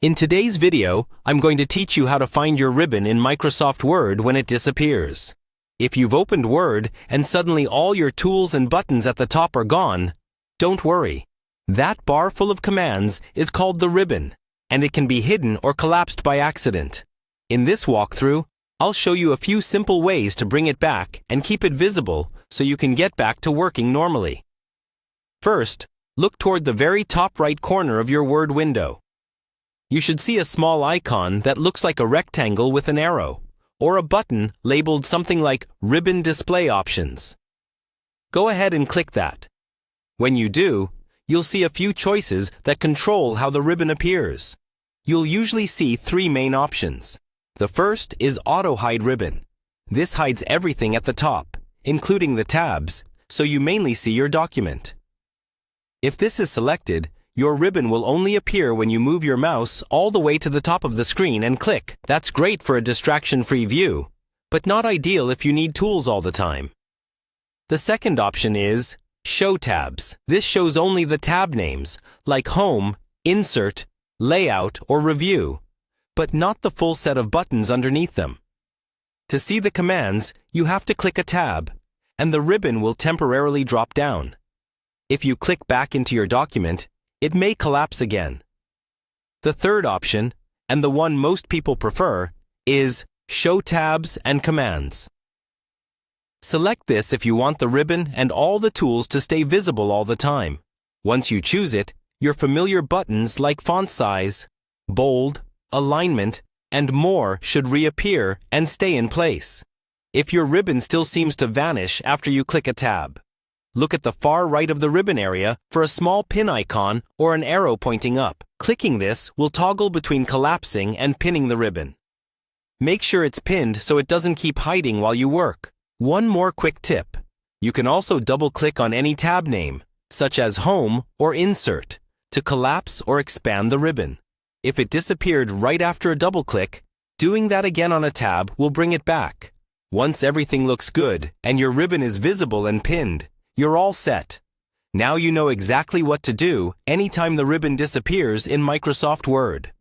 In today's video, I'm going to teach you how to find your ribbon in Microsoft Word when it disappears. If you've opened Word and suddenly all your tools and buttons at the top are gone, don't worry. That bar full of commands is called the ribbon, and it can be hidden or collapsed by accident. In this walkthrough, I'll show you a few simple ways to bring it back and keep it visible so you can get back to working normally. First, look toward the very top right corner of your Word window. You should see a small icon that looks like a rectangle with an arrow, or a button labeled something like Ribbon Display Options. Go ahead and click that. When you do, you'll see a few choices that control how the ribbon appears. You'll usually see three main options. The first is Auto Hide Ribbon. This hides everything at the top, including the tabs, so you mainly see your document. If this is selected, your ribbon will only appear when you move your mouse all the way to the top of the screen and click. That's great for a distraction-free view, but not ideal if you need tools all the time. The second option is Show Tabs. This shows only the tab names, like Home, Insert, Layout, or Review, but not the full set of buttons underneath them. To see the commands, you have to click a tab, and the ribbon will temporarily drop down. If you click back into your document, it may collapse again. The third option, and the one most people prefer, is Show Tabs and Commands. Select this if you want the ribbon and all the tools to stay visible all the time. Once you choose it, your familiar buttons like font size, bold, alignment, and more should reappear and stay in place. If your ribbon still seems to vanish after you click a tab, look at the far right of the ribbon area for a small pin icon or an arrow pointing up. Clicking this will toggle between collapsing and pinning the ribbon. Make sure it's pinned so it doesn't keep hiding while you work. One more quick tip. You can also double-click on any tab name, such as Home or Insert, to collapse or expand the ribbon. If it disappeared right after a double-click, doing that again on a tab will bring it back. Once everything looks good and your ribbon is visible and pinned, you're all set. Now you know exactly what to do anytime the ribbon disappears in Microsoft Word.